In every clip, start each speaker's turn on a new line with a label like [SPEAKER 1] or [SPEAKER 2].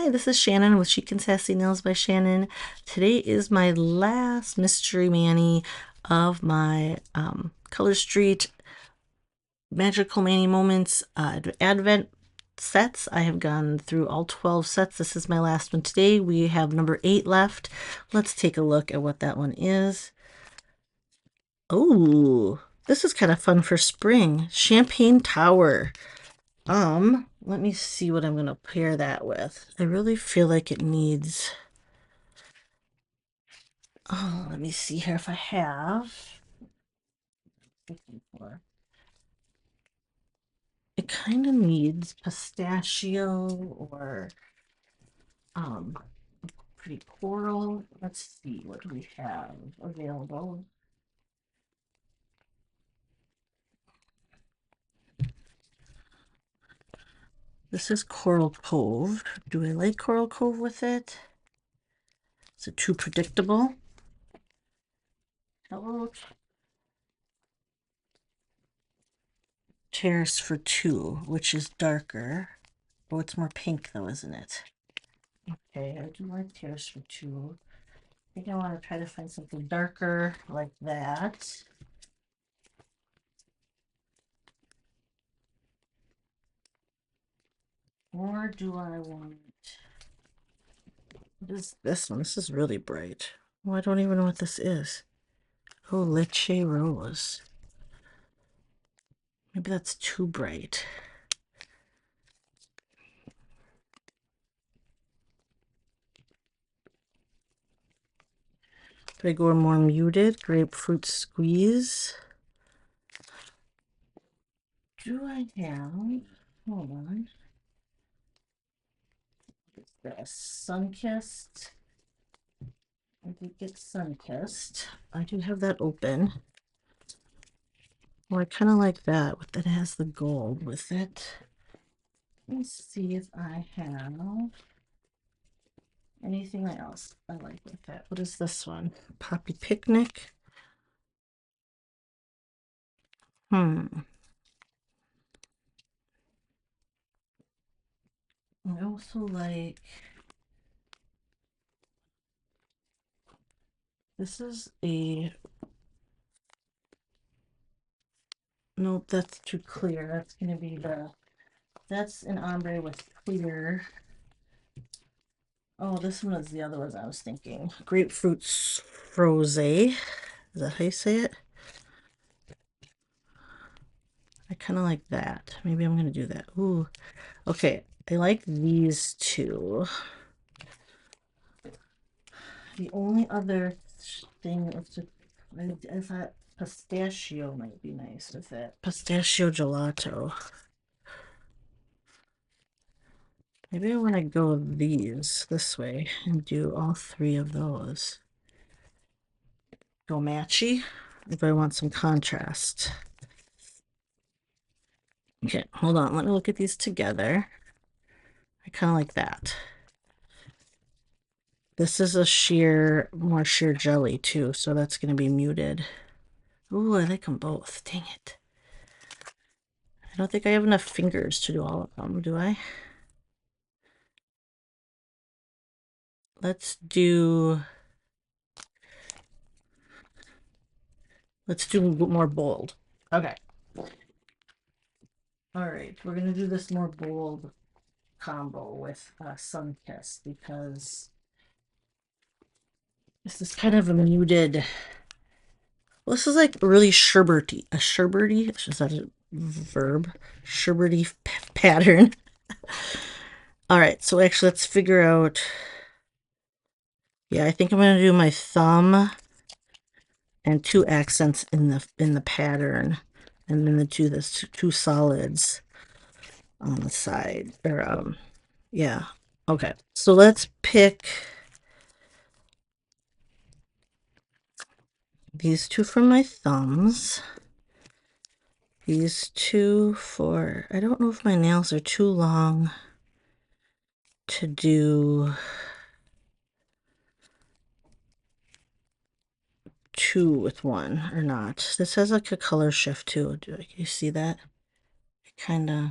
[SPEAKER 1] Hi, this is Shannon with Chic and Sassy Nails by Shannon. Today is my last Mystery Mani of my Color Street Magical Mani Moments Advent sets. I have gone through all 12 sets. This is my last one today. We have number 8 left. Let's take a look at what that one is. Oh, this is kind of fun for spring. Champagne Tower. Let me see what I'm gonna pair that with. I really feel like it needs. Oh, let me see here if I have. It kind of needs pistachio or um pretty coral. Let's see what do we have available. This is Coral Cove. Do I like Coral Cove with it? Is it too predictable? Hello. Terrace for Two, which is darker. Oh, it's more pink though, isn't it? Okay, I do like Terrace for Two. I think I want to try to find something darker like that. Or do I want... What is this one? This is really bright. Oh, I don't even know what this is. Oh, Leche Rose. Maybe that's too bright. Do I go more muted? Grapefruit Squeeze. Do I have... Hold on. What's this? Sunkissed. I did get Sunkissed. I do have that open. Well, I kind of like that. That has the gold with it. Let's see if I have anything else I like with that. What is this one? Poppy Picnic. I also like... This is a... Nope, that's too clear. That's going to be the... That's an ombre with clear. Oh, this one is the other ones I was thinking. Grapefruit Frosé. Is that how you say it? I kind of like that. Maybe I'm going to do that. Ooh. Okay, I like these two. The only other thing is to... I thought pistachio might be nice with it. Pistachio gelato. Maybe I want to go these this way and do all 3 of those. Go matchy if I want some contrast. Okay, hold on. Let me look at these together. I kind of like that. This is a more sheer jelly too, so that's going to be muted. Ooh, I like them both. Dang it. I don't think I have enough fingers to do all of them, do I? Let's do more bold. Okay. All right, we're gonna do this more bold combo with Sunkissed because this is kind of a muted. Well, this is like really sherbety. A sherbety, is that a verb? Sherbety pattern. All right, so actually let's figure out. Yeah, I think I'm gonna do my thumb and 2 accents in the pattern, and then the two solids on the side. Or yeah. Okay, so let's pick these 2 for my thumbs. These 2 for... I don't know if my nails are too long to do 2 with 1 or not. This has like a color shift too. Do you see that? Kind of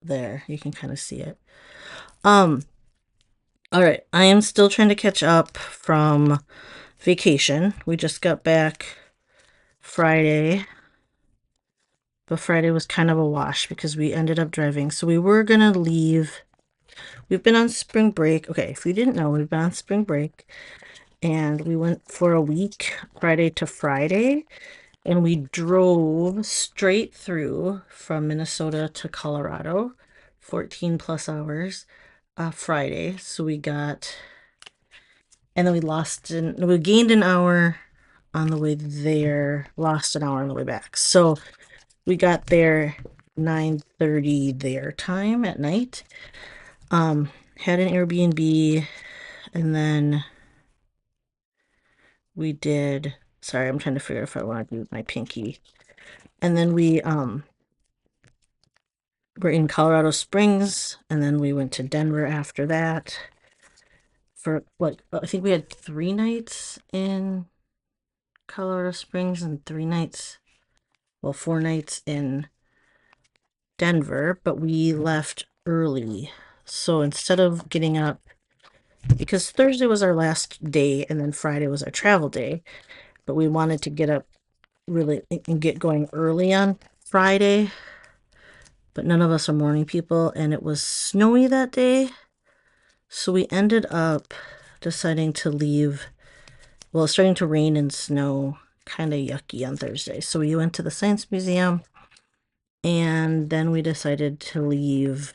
[SPEAKER 1] there. You can kind of see it. All right, I am still trying to catch up from vacation. We just got back Friday, but Friday was kind of a wash because we ended up driving. So we were gonna leave. We've been on spring break. Okay, if you didn't know, we've been on spring break and we went for a week, Friday to Friday, and we drove straight through from Minnesota to Colorado, 14 plus hours, Friday. So we got, and then we gained an hour on the way there, lost an hour on the way back. So we got there 9:30 their time at night. Had an Airbnb, and then we did, sorry, I'm trying to figure out if I want to do my pinky. And then we were in Colorado Springs, and then we went to Denver after that for like, I think we had 3 nights in Colorado Springs and 3 nights, well, 4 nights in Denver, but we left early. So instead of getting up, because Thursday was our last day and then Friday was our travel day, but we wanted to get up really and get going early on Friday, but none of us are morning people, and it was snowy that day. So we ended up deciding to leave. Well, it's starting to rain and snow, kind of yucky on Thursday. So we went to the Science Museum, and then we decided to leave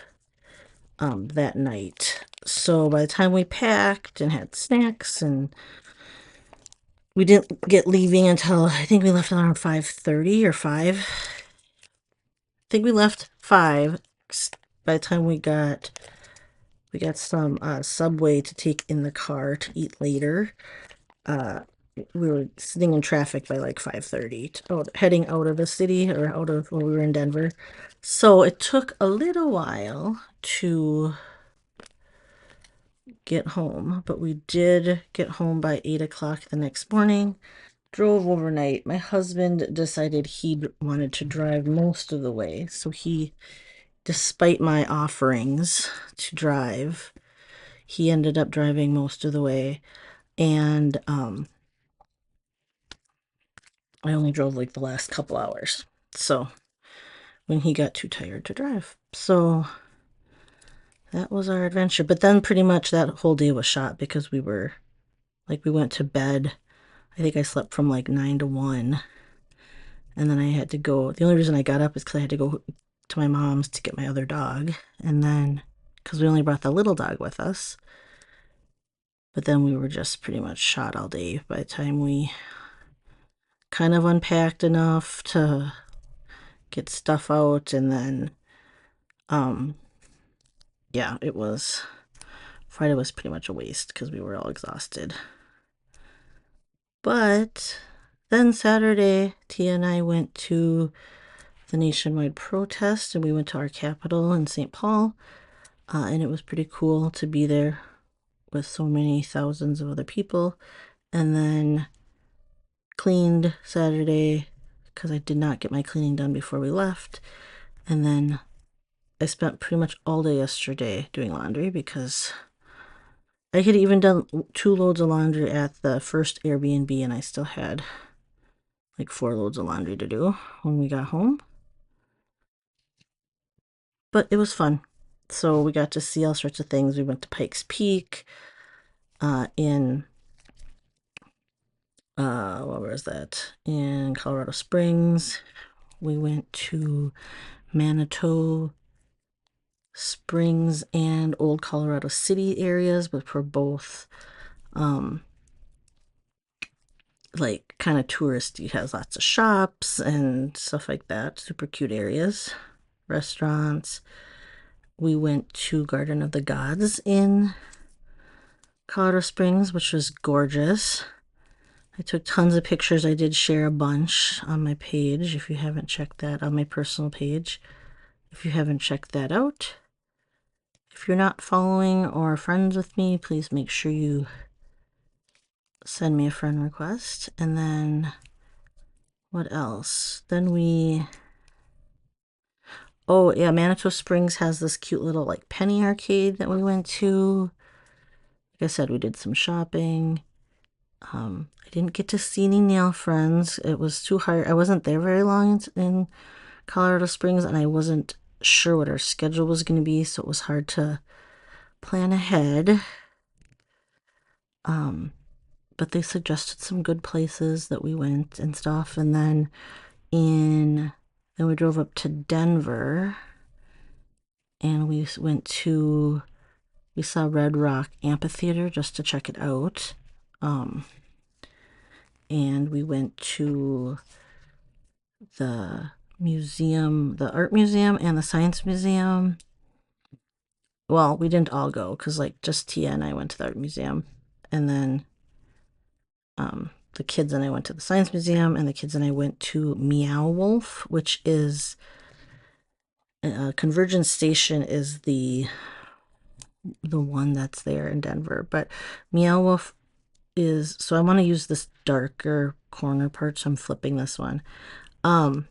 [SPEAKER 1] that night. So by the time we packed and had snacks, and we didn't get leaving until I think we left around 5:30 or 5. I think we left 5. By the time we got some Subway to take in the car to eat later. We were sitting in traffic by like 5:30, heading out of the city, or out of, well, we were in Denver. So it took a little while to get home, but we did get home by 8 o'clock the next morning. Drove overnight. My husband decided he wanted to drive most of the way, so he, despite my offerings to drive, he ended up driving most of the way. And I only drove like the last couple hours, so when he got too tired to drive. So that was our adventure. But then pretty much that whole day was shot because we went to bed. I think I slept from like 9 to 1. And then I had to go. The only reason I got up is because I had to go to my mom's to get my other dog. And then, because we only brought the little dog with us. But then we were just pretty much shot all day by the time we kind of unpacked enough to get stuff out. And then, yeah, Friday was pretty much a waste because we were all exhausted. But then Saturday, Tia and I went to the nationwide protest, and we went to our capital in St. Paul, and it was pretty cool to be there with so many thousands of other people. And then cleaned Saturday because I did not get my cleaning done before we left. And then I spent pretty much all day yesterday doing laundry because I had even done 2 loads of laundry at the first Airbnb, and I still had like 4 loads of laundry to do when we got home. But it was fun. So we got to see all sorts of things. We went to Pikes Peak in what was that? In Colorado Springs. We went to Manitou Springs and Old Colorado City areas, but for both like kind of touristy, has lots of shops and stuff like that. Super cute areas, restaurants. We went to Garden of the Gods in Colorado Springs, which was gorgeous. I took tons of pictures. I did share a bunch on my page. If you haven't checked that, on my personal page, if you haven't checked that out. If you're not following or friends with me, please make sure you send me a friend request. And then what else? Oh yeah, Manitou Springs has this cute little like penny arcade that we went to. like I said, we did some shopping. I didn't get to see any nail friends. It was too hard. I wasn't there very long in Colorado Springs, and I wasn't sure what our schedule was going to be, so it was hard to plan ahead. But they suggested some good places that we went and stuff, and then we drove up to Denver, and we saw Red Rock Amphitheater just to check it out. And we went to the museum, the art museum and the science museum. Well, we didn't all go because like just Tia and I went to the art museum, and then the kids and I went to the science museum, and the kids and I went to Meow Wolf, which is Convergence Station is the one that's there in Denver, but Meow Wolf is, so I want to use this darker corner part, so I'm flipping this one on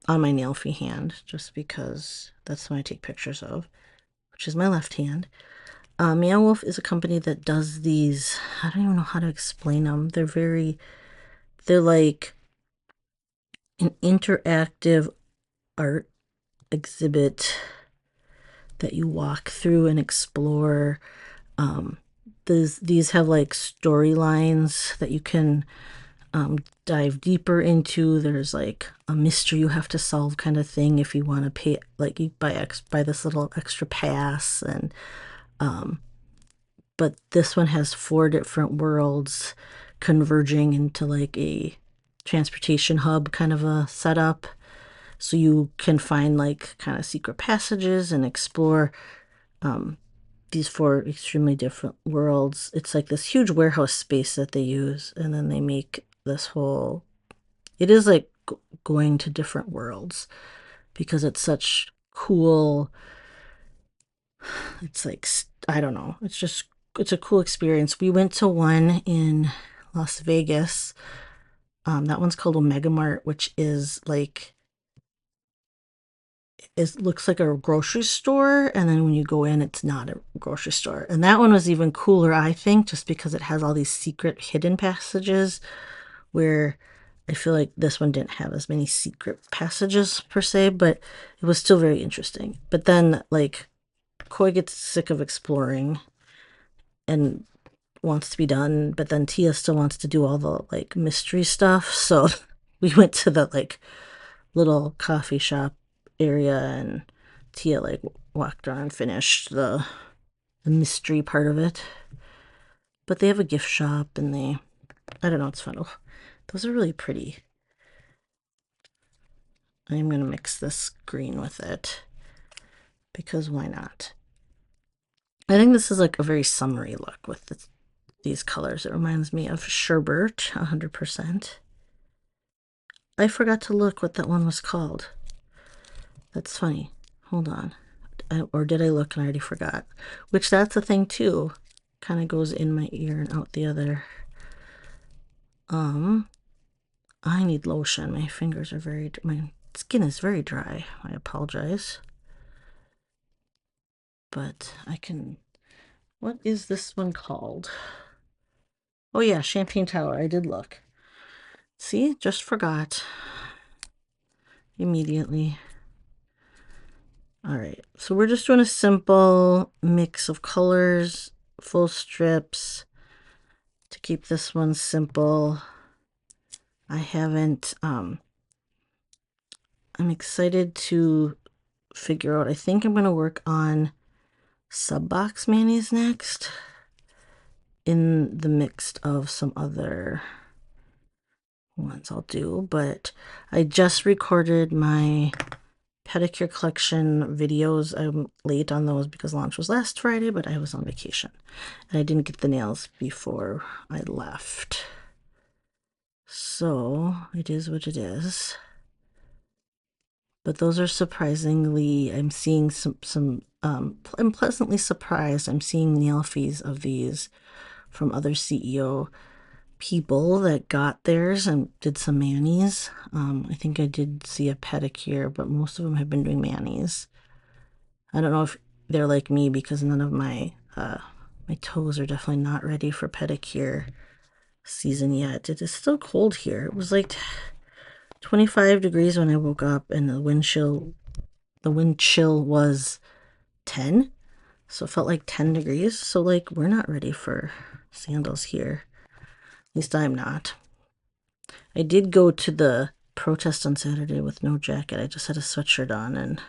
[SPEAKER 1] my nail fee hand just because that's what I take pictures of, which is my left hand. Meow Wolf is a company that does these, I don't even know how to explain them. They're like an interactive art exhibit that you walk through and explore. These have like storylines that you can dive deeper into. There's like a mystery you have to solve kind of thing if you want to pay, like you buy this little extra pass. And but this one has 4 different worlds converging into like a transportation hub kind of a setup, so you can find like kind of secret passages and explore these 4 extremely different worlds. It's like this huge warehouse space that they use, and then they make this whole, it is like going to different worlds because it's such cool, it's like, I don't know, it's a cool experience. We went to one in Las Vegas. That one's called Omega Mart, which is like, it looks like a grocery store, and then when you go in, it's not a grocery store. And that one was even cooler, I think, just because it has all these secret hidden passages, where I feel like this one didn't have as many secret passages per se, but it was still very interesting. But then like Koi gets sick of exploring and wants to be done, but then Tia still wants to do all the like mystery stuff. So we went to the like little coffee shop area, and Tia like walked around and finished the mystery part of it. But they have a gift shop, and I don't know, it's fun. Oh, those are really pretty. I'm gonna mix this green with it because why not? I think this is like a very summery look with these colors. It reminds me of Sherbet 100%. I forgot to look what that one was called. That's funny. Hold on. Or did I look and I already forgot? Which that's a thing too. Kind of goes in my ear and out the other. I need lotion. My fingers are my skin is very dry. I apologize. But I can, what is this one called? Oh yeah, Champagne Tower. I did look. See, just forgot immediately. All right, so we're just doing a simple mix of colors, full strips, to keep this one simple. I haven't, I'm excited to figure out, I think I'm going to work on sub-box manis next, in the mix of some other ones I'll do. But I just recorded my pedicure collection videos. I'm late on those because launch was last Friday, but I was on vacation and I didn't get the nails before I left. So it is what it is. But those are surprisingly, I'm seeing I'm pleasantly surprised. I'm seeing nail fees of these from other CEO people that got theirs and did some manis. I think I did see a pedicure, but most of them have been doing manis. I don't know if they're like me because none of my My toes are definitely not ready for pedicure season yet. It is still cold here. It was like 25 degrees when I woke up, and the wind chill was 10. So it felt like 10 degrees. So like we're not ready for sandals here. At least I'm not. I did go to the protest on Saturday with no jacket. I just had a sweatshirt on, and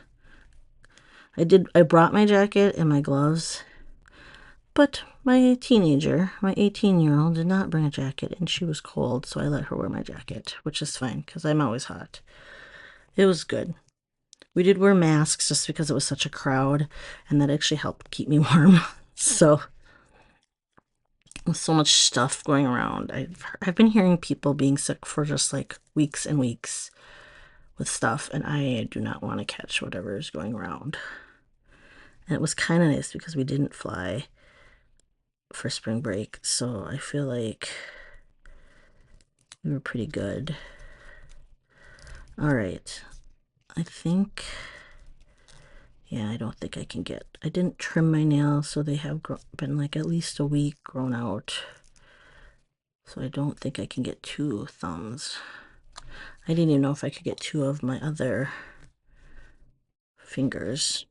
[SPEAKER 1] I brought my jacket and my gloves, but my teenager, my 18-year-old, did not bring a jacket, and she was cold, so I let her wear my jacket, which is fine because I'm always hot. It was good. We did wear masks just because it was such a crowd, and that actually helped keep me warm. So so much stuff going around. I've been hearing people being sick for just like weeks and weeks with stuff, and I do not want to catch whatever is going around. And it was kind of nice because we didn't fly for spring break, so I feel like we were pretty good. All right. I think, yeah, I don't think I can I didn't trim my nails, so they have been like at least a week grown out. So I don't think I can get 2 thumbs. I didn't even know if I could get 2 of my other fingers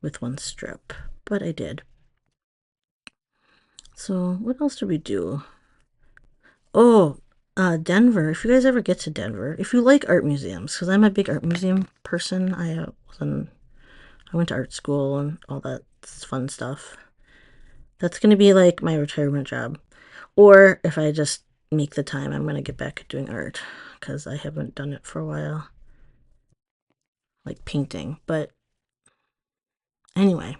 [SPEAKER 1] with 1 strip, but I did. So what else did we do? Oh, Denver. If you guys ever get to Denver, if you like art museums, because I'm a big art museum person. I went to art school and all that fun stuff. That's going to be like my retirement job. Or if I just make the time, I'm going to get back at doing art because I haven't done it for a while. Like painting. But anyway,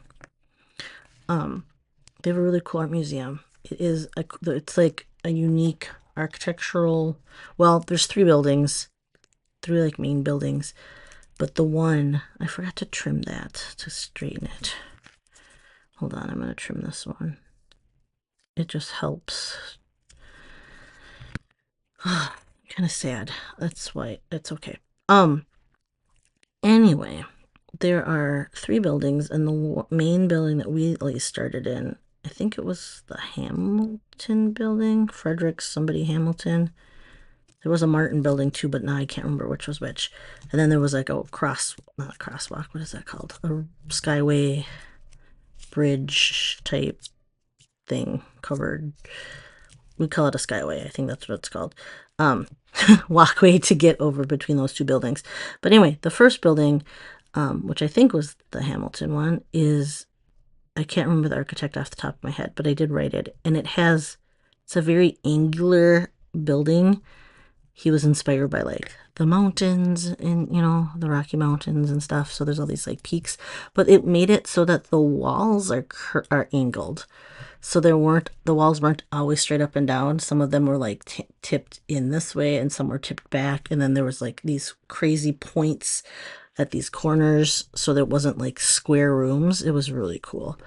[SPEAKER 1] they have a really cool art museum. It's like a unique architectural, well, there's 3 buildings, 3 like main buildings, but the one, I forgot to trim that to straighten it. Hold on, I'm going to trim this one. It just helps. Kind of sad. That's why it's okay. Anyway, there are 3 buildings, and the main building that we at least started in, I think it was the Hamilton building, Frederick somebody Hamilton. There was a Martin building too, but now I can't remember which was which. And then there was like not a crosswalk, what is that called? A skyway bridge type thing covered. We call it a skyway. I think that's what it's called. Walkway to get over between those 2 buildings. But anyway, the first building, which I think was the Hamilton one, I can't remember the architect off the top of my head, but I did write it. And it's a very angular building. He was inspired by like the mountains and, the Rocky Mountains and stuff. So there's all these like peaks, but it made it so that the walls are angled. So the walls weren't always straight up and down. Some of them were like tipped in this way and some were tipped back. And then there was like these crazy points at these corners. So there wasn't like square rooms. It was really cool.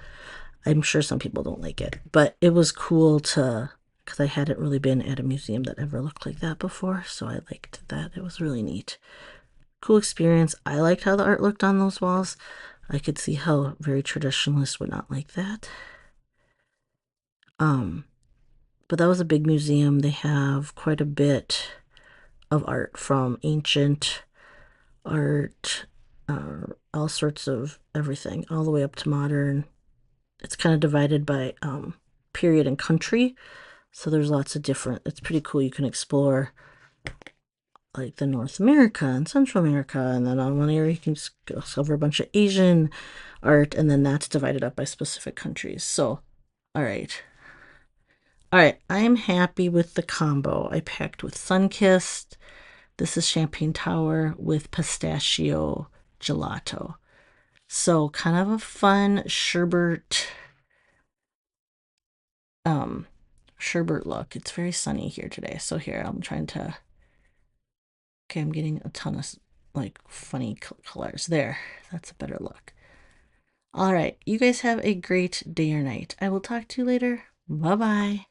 [SPEAKER 1] I'm sure some people don't like it, but it was cool because I hadn't really been at a museum that ever looked like that before. So I liked that. It was really neat. Cool experience. I liked how the art looked on those walls. I could see how very traditionalists would not like that. But that was a big museum. They have quite a bit of art, from ancient art, all sorts of everything, all the way up to modern. It's kind of divided by period and country. So there's lots of it's pretty cool. You can explore like the North America and Central America, and then on one area you can discover a bunch of Asian art, and then that's divided up by specific countries. So, all right, I am happy with the combo I packed with Sunkissed. This is Champagne Tower with pistachio gelato. So kind of a fun sherbet look. It's very sunny here today. So here I'm trying to, okay, I'm getting a ton of like funny colors there. That's a better look. All right, you guys have a great day or night. I will talk to you later. Bye-bye.